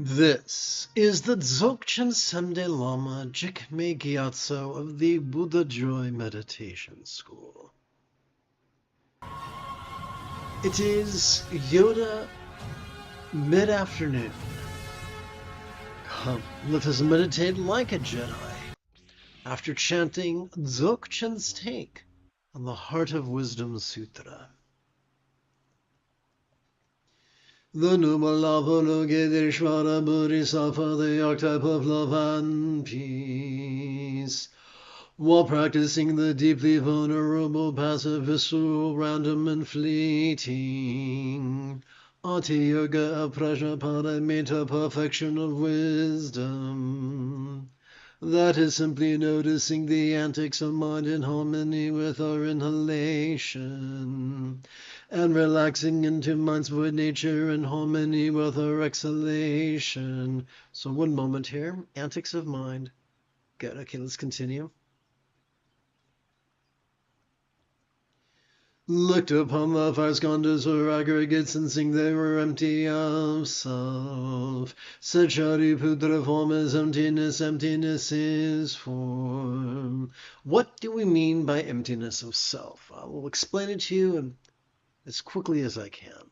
This is the Dzogchen Sunday Lama Jigme Gyatso of the Buddha Joy Meditation School. It is Yoda mid-afternoon. Come, let us meditate like a Jedi after chanting Dzogchen's take on the Heart of Wisdom Sutra. The Numalapologedirshvara Bodhisattva, the archetype of love and peace. While practicing the deeply vulnerable, passive, visceral, random, and fleeting Ati Yoga Prajnaparamita perfection of wisdom. That is simply noticing the antics of mind in harmony with our inhalation, and relaxing into mind's void nature in harmony with our exhalation. So one moment here, antics of mind. Good, okay, let's continue. Looked upon the five skandhas or aggregates and seeing they were empty of self. Said Shariputra, form is emptiness, emptiness is form. What do we mean by emptiness of self? I will explain it to you as quickly as I can.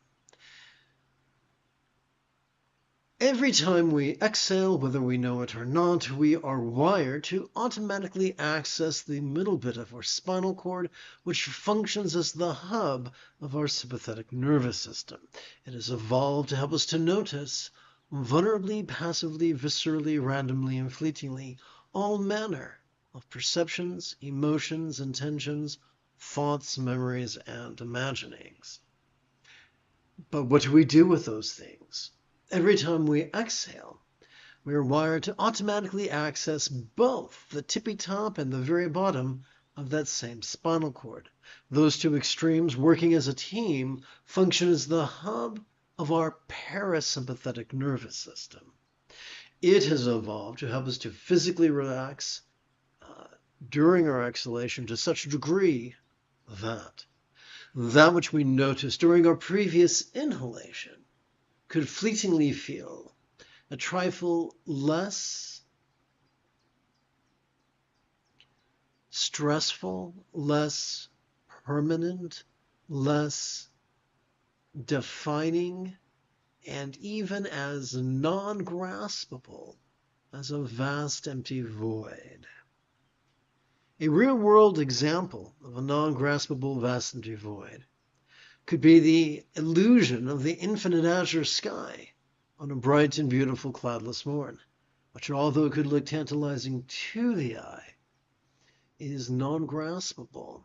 Every time we exhale, whether we know it or not, we are wired to automatically access the middle bit of our spinal cord, which functions as the hub of our sympathetic nervous system. It has evolved to help us to notice, vulnerably, passively, viscerally, randomly, and fleetingly, all manner of perceptions, emotions, intentions, thoughts, memories, and imaginings. But what do we do with those things? Every time we exhale, we are wired to automatically access both the tippy top and the very bottom of that same spinal cord. Those two extremes, working as a team, function as the hub of our parasympathetic nervous system. It has evolved to help us to physically relax during our exhalation to such a degree that which we noticed during our previous inhalation could fleetingly feel a trifle less stressful, less permanent, less defining, and even as non-graspable as a vast empty void. A real-world example of a non-graspable vast empty void could be the illusion of the infinite azure sky on a bright and beautiful cloudless morn, which, although it could look tantalizing to the eye, is non-graspable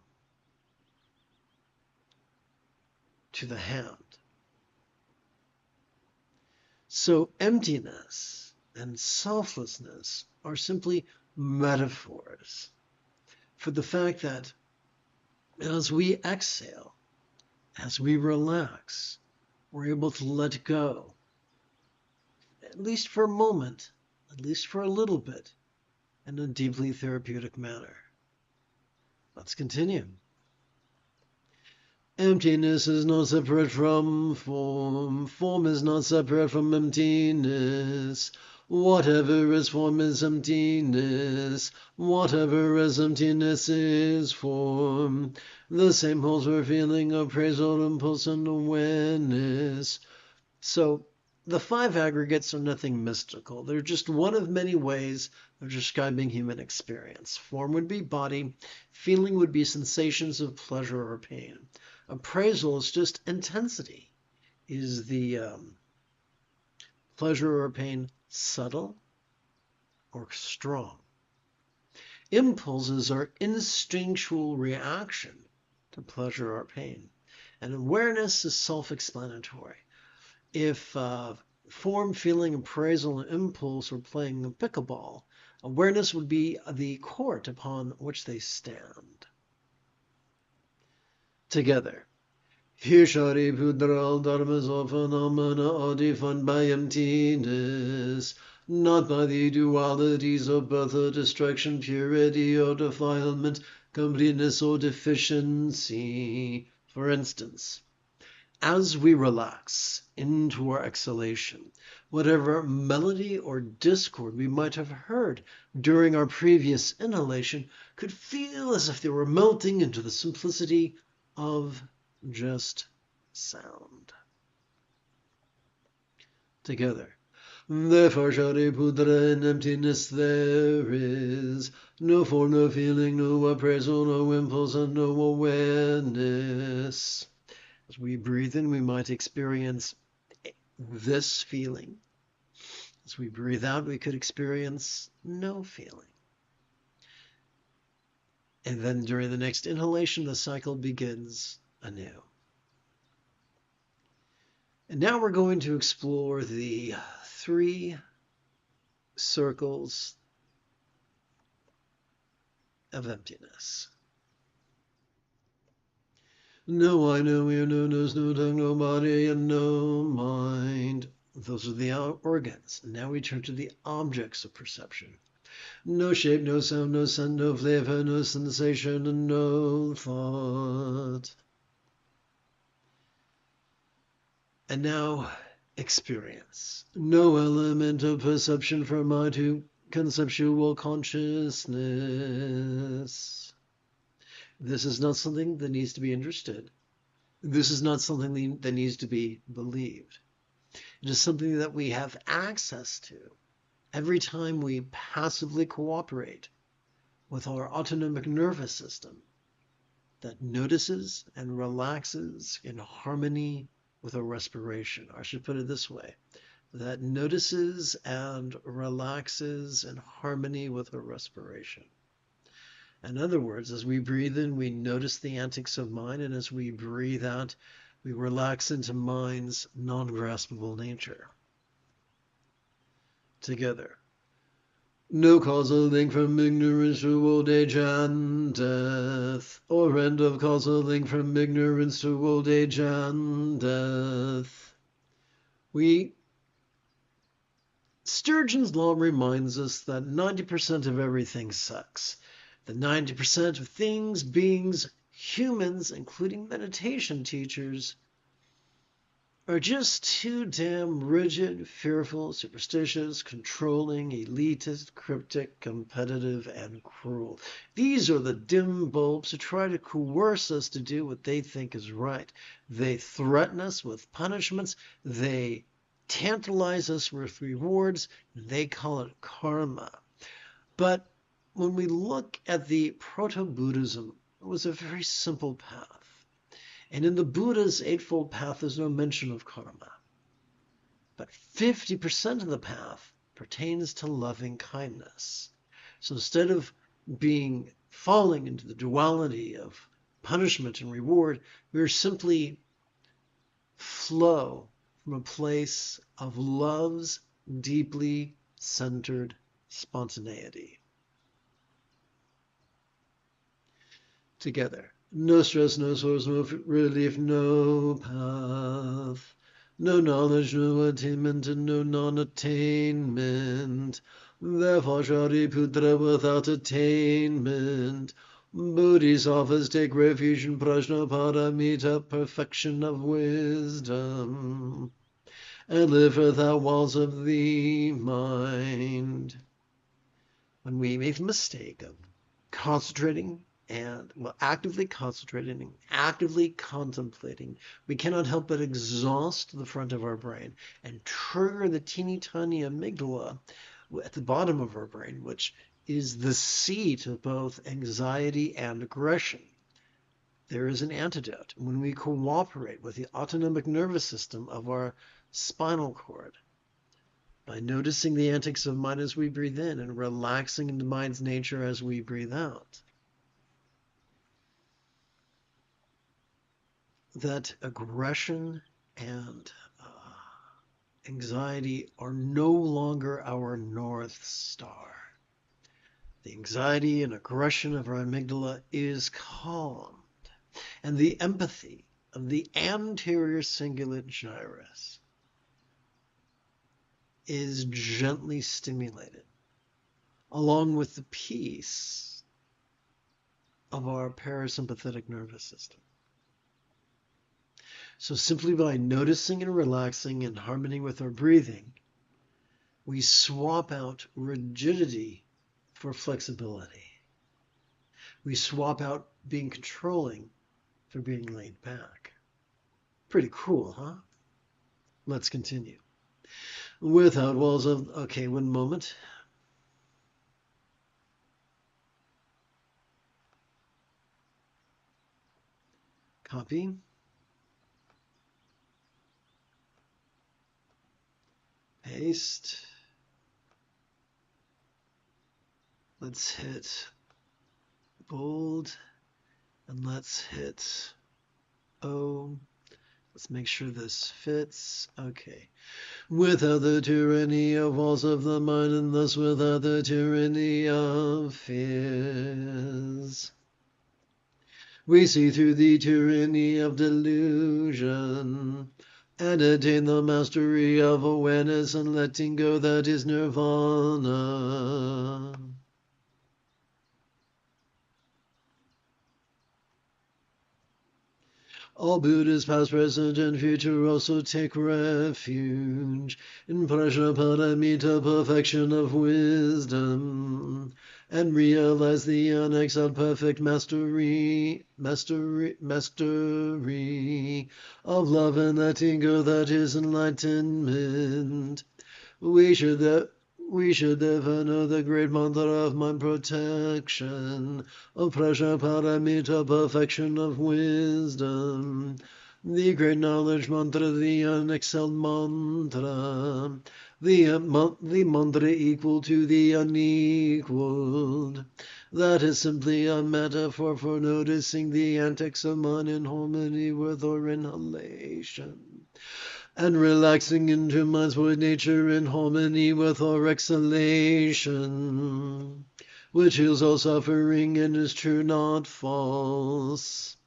to the hand. So emptiness and selflessness are simply metaphors for the fact that as we exhale, as we relax, we're able to let go, at least for a moment, at least for a little bit, in a deeply therapeutic manner. Let's continue. Emptiness is not separate from form. Form is not separate from emptiness. Whatever is form is emptiness. Whatever is emptiness is form. The same holds for feeling, appraisal, impulse, and awareness. So the five aggregates are nothing mystical. They're just one of many ways of describing human experience. Form would be body. Feeling would be sensations of pleasure or pain. Appraisal is just intensity. Is the pleasure or pain subtle or strong? Impulses are instinctual reaction to pleasure or pain. And awareness is self-explanatory. If form, feeling, appraisal, and impulse were playing pickleball, awareness would be the court upon which they stand. Together. Here Shariputra, all dharmas or phenomena are defined by emptiness, not by the dualities of birth or destruction, purity or defilement, completeness or deficiency. For instance, as we relax into our exhalation, Whatever melody or discord we might have heard during our previous inhalation could feel as if they were melting into the simplicity of just sound. Together. Therefore, Shariputra, in emptiness there is no form, no feeling, no appraisal, no impulse, and no awareness. As we breathe in, we might experience this feeling. As we breathe out, we could experience no feeling. And then during the next inhalation, the cycle begins anew. And now we're going to explore the 3 circles of emptiness. No eye, no ear, no nose, no tongue, no body, and no mind. Those are the organs. Now we turn to the objects of perception. No shape, no sound, no scent, no flavor, no sensation, and no thought. And now experience. No element of perception from mind to conceptual consciousness. This is not something that needs to be understood. This is not something that needs to be believed. It is something that we have access to every time we passively cooperate with our autonomic nervous system that notices and relaxes in harmony with our respiration. I should put it this way, that notices and relaxes in harmony with our respiration. In other words, as we breathe in, we notice the antics of mind, and as we breathe out, we relax into mind's non-graspable nature. Together. No causal link from ignorance to old age and death, or end of causal link from ignorance to old age and death. Sturgeon's law reminds us that 90% of everything sucks. The 90% of things, beings, humans, including meditation teachers, are just too damn rigid, fearful, superstitious, controlling, elitist, cryptic, competitive, and cruel. These are the dim bulbs who try to coerce us to do what they think is right. They threaten us with punishments. They tantalize us with rewards. They call it karma. But when we look at the proto-Buddhism, it was a very simple path. And in the Buddha's Eightfold Path, there's no mention of karma. But 50% of the path pertains to loving kindness. So instead of falling into the duality of punishment and reward, we're simply flow from a place of love's deeply centered spontaneity. Together. No stress, no source, no relief, no path. No knowledge, no attainment, and no non-attainment. Therefore, Shariputra, without attainment, Bodhisattvas take refuge in Prajnaparamita, perfection of wisdom, and live without walls of the mind. When we make the mistake of concentrating actively concentrating and actively contemplating, we cannot help but exhaust the front of our brain and trigger the teeny tiny amygdala at the bottom of our brain, which is the seat of both anxiety and aggression. There is an antidote when we cooperate with the autonomic nervous system of our spinal cord by noticing the antics of mind as we breathe in and relaxing into mind's nature as we breathe out. That aggression and anxiety are no longer our North Star. The anxiety and aggression of our amygdala is calmed, and the empathy of the anterior cingulate gyrus is gently stimulated, along with the peace of our parasympathetic nervous system. So simply by noticing and relaxing in harmony with our breathing, We swap out rigidity for flexibility. We swap out being controlling for being laid back. Pretty cool, huh? Let's continue. Without walls of... Okay, one moment. Copy. Paste. Let's hit bold. And let's hit O. Let's make sure this fits. Okay. Without the tyranny of walls of the mind, and thus without the tyranny of fears, we see through the tyranny of delusion and attain the mastery of awareness and letting go that is nirvana. All Buddhas, past, present, and future, also take refuge in Prajnaparamita, perfection of wisdom, and realize the unexcelled perfect mastery of love and letting go that is enlightenment. We should therefore know the great mantra of mind protection, of Prajnaparamita, perfection of wisdom, the great knowledge mantra, the unexcelled mantra, the mantra equal to the unequaled. That is simply a metaphor for noticing the antics of mind in harmony with our inhalation, and relaxing into mind's void nature in harmony with our exhalation, which heals all suffering and is true, not false.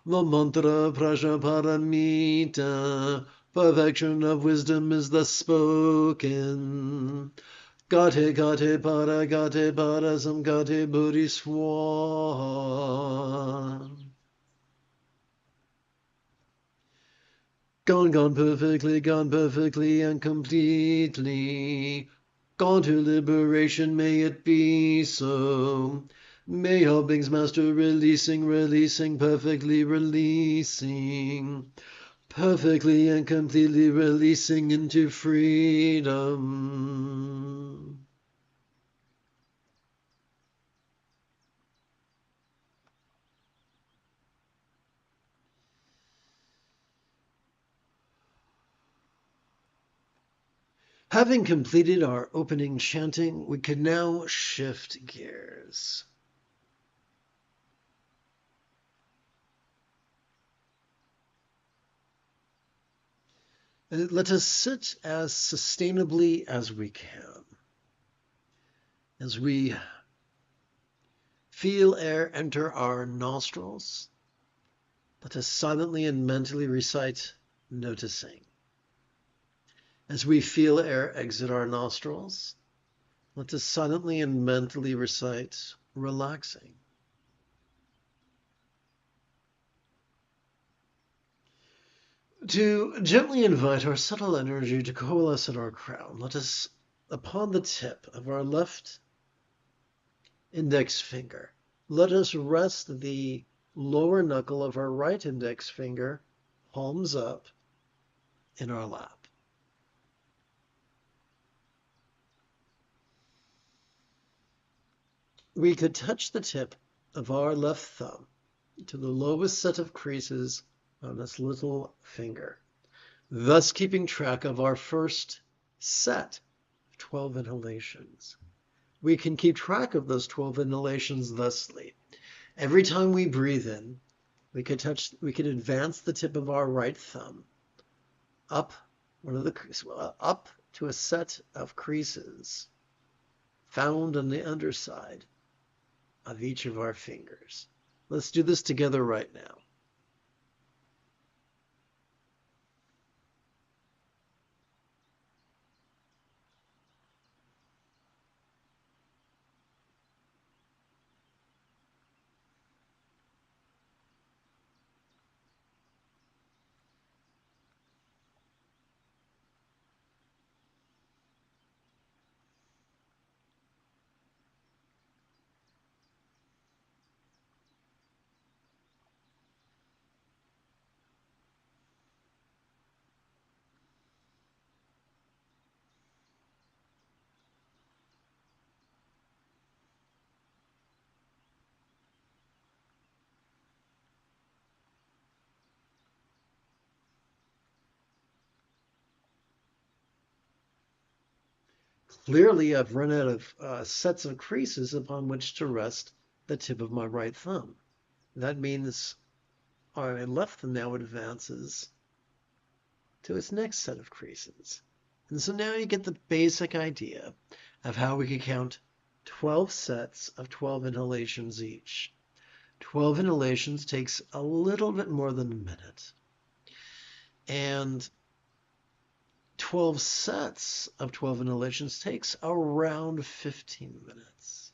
The mantra Prajnaparamita, perfection of wisdom, is thus spoken. Gate gate para sam gate buddhi swan. Gone perfectly and completely. Gone to liberation, may it be so. May all beings master releasing, perfectly releasing. Perfectly and completely releasing into freedom. Having completed our opening chanting, we can now shift gears. Let us sit as sustainably as we can. As we feel air enter our nostrils, let us silently and mentally recite noticing. As we feel air exit our nostrils, let us silently and mentally recite relaxing. To gently invite our subtle energy to coalesce at our crown, let us, upon the tip of our left index finger, let us rest the lower knuckle of our right index finger, palms up, in our lap. We could touch the tip of our left thumb to the lowest set of creases on this little finger, thus keeping track of our first set of 12 inhalations. We can keep track of those 12 inhalations thusly. Every time we breathe in, we could advance the tip of our right thumb up to a set of creases found on the underside of each of our fingers. Let's do this together right now. Clearly, I've run out of sets of creases upon which to rest the tip of my right thumb. That means my left thumb now advances to its next set of creases. And so now you get the basic idea of how we could count 12 sets of 12 inhalations each. 12 inhalations takes a little bit more than a minute. And 12 sets of 12 inhalations takes around 15 minutes.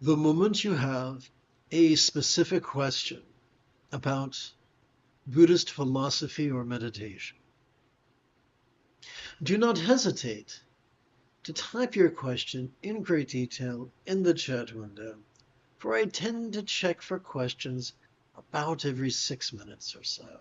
The moment you have a specific question about Buddhist philosophy or meditation, do not hesitate to type your question in great detail in the chat window, for I tend to check for questions about every 6 minutes or so.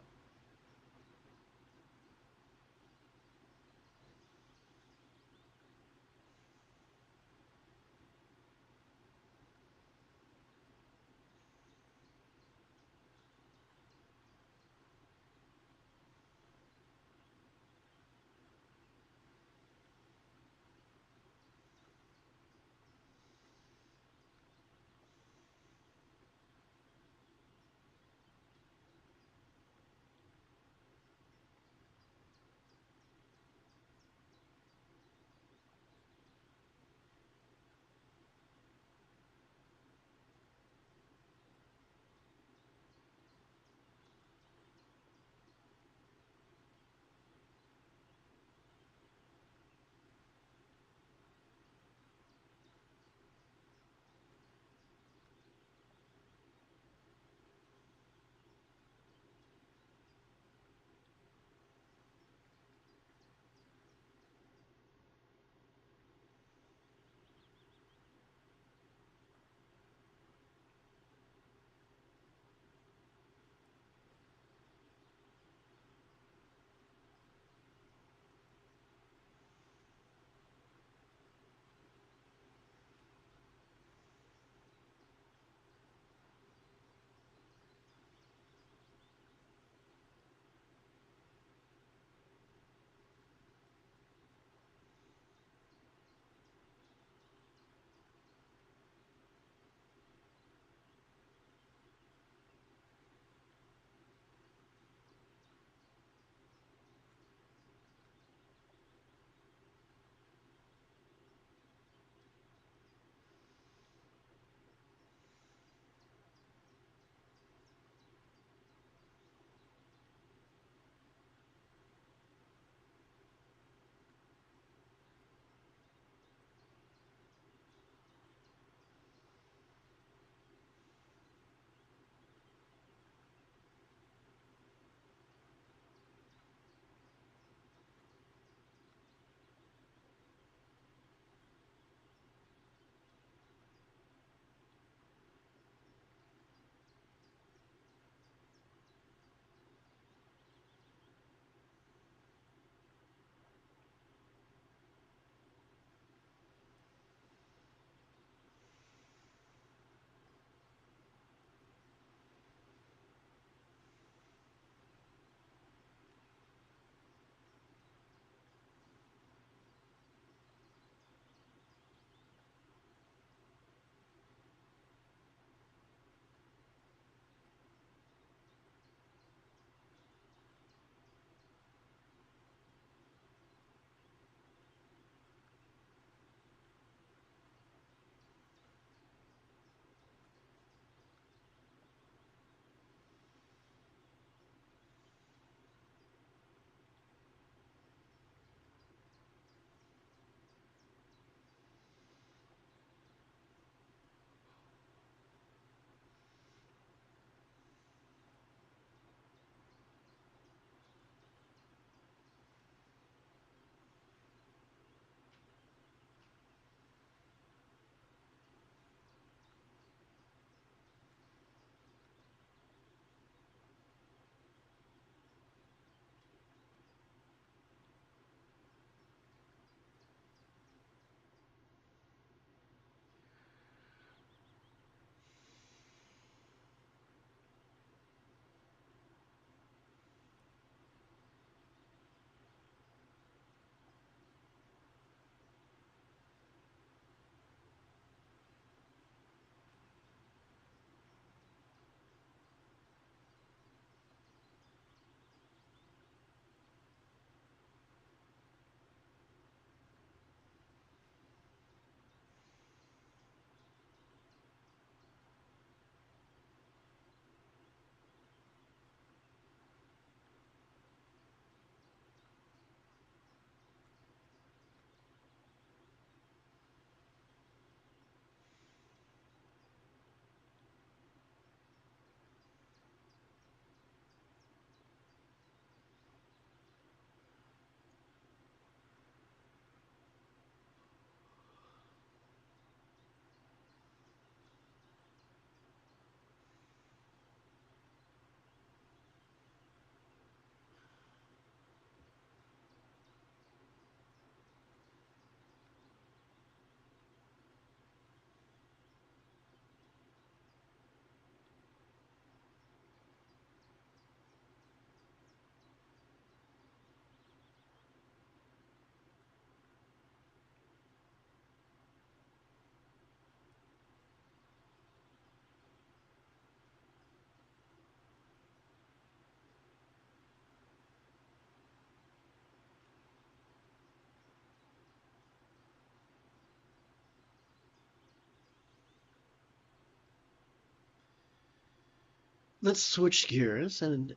Let's switch gears and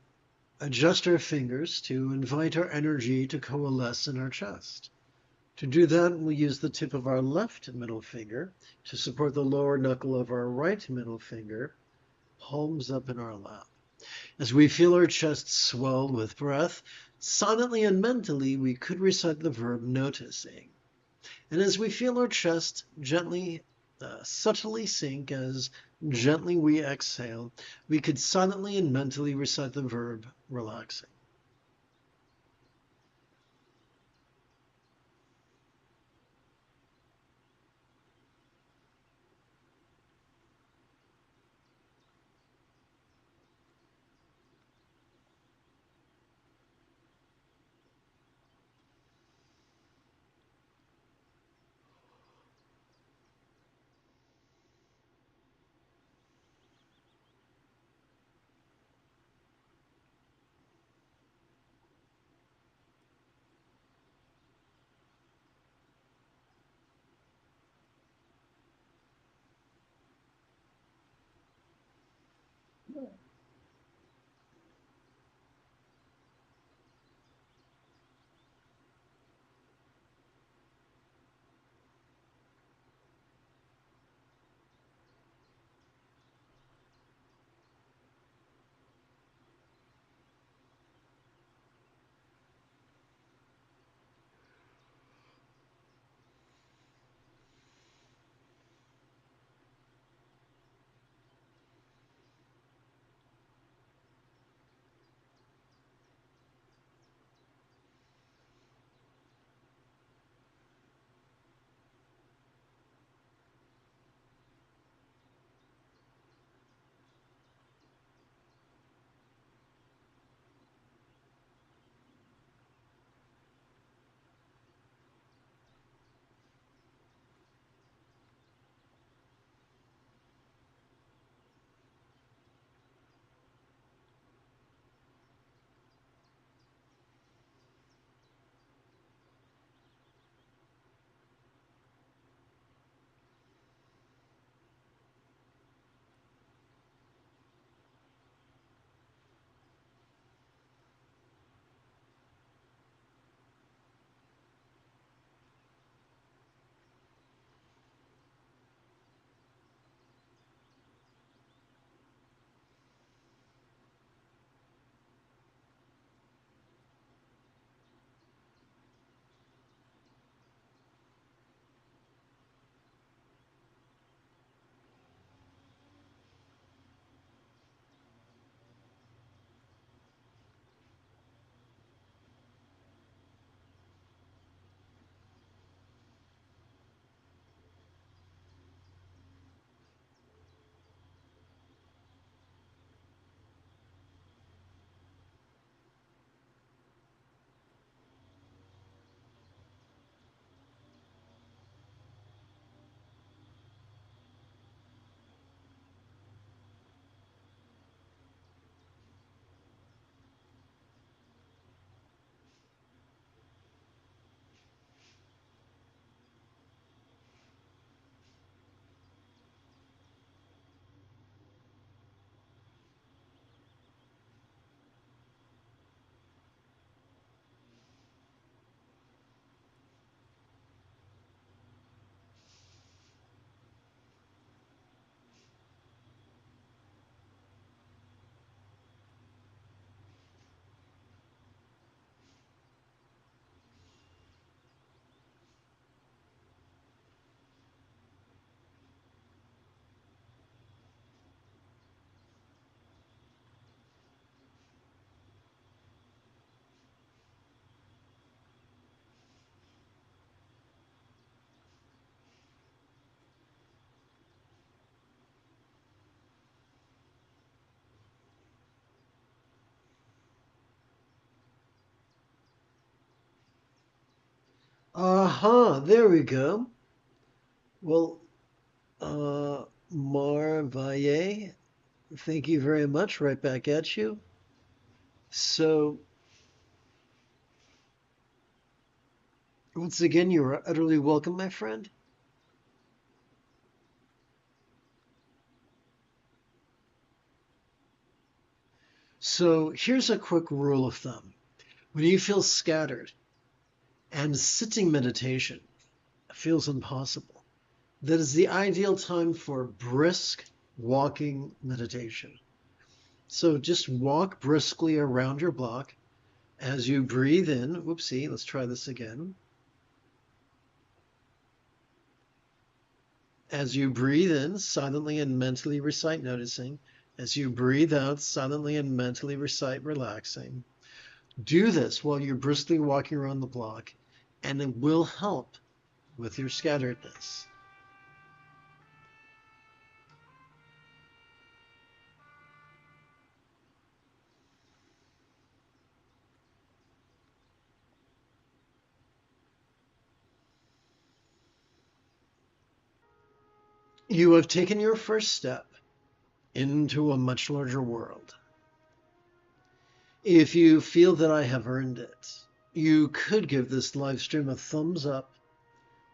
adjust our fingers to invite our energy to coalesce in our chest. To do that, we'll use the tip of our left middle finger to support the lower knuckle of our right middle finger, palms up in our lap. As we feel our chest swell with breath, silently and mentally, we could recite the verb noticing. And as we feel our chest gently, subtly sink, as gently we exhale, we could silently and mentally recite the verb relaxing. There we go. Well, Marvaye, thank you very much. Right back at you. So, once again, you are utterly welcome, my friend. So here's a quick rule of thumb. When you feel scattered and sitting meditation feels impossible, that is the ideal time for brisk walking meditation. So just walk briskly around your block as you breathe in. Whoopsie, let's try this again. As you breathe in, silently and mentally recite noticing. As you breathe out, silently and mentally recite relaxing. Do this while you're briskly walking around the block, and it will help with your scatteredness. You have taken your first step into a much larger world. If you feel that I have earned it, you could give this live stream a thumbs up.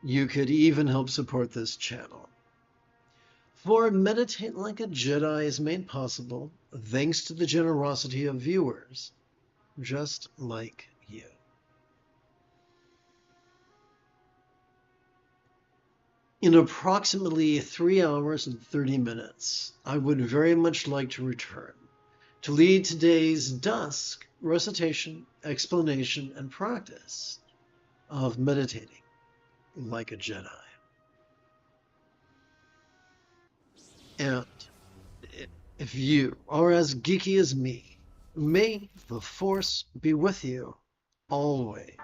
You could even help support this channel. For Meditate Like a Jedi is made possible thanks to the generosity of viewers just like you. In approximately 3 hours and 30 minutes, I would very much like to return to lead today's dusk recitation, explanation, and practice of meditating like a Jedi. And if you are as geeky as me, may the Force be with you always.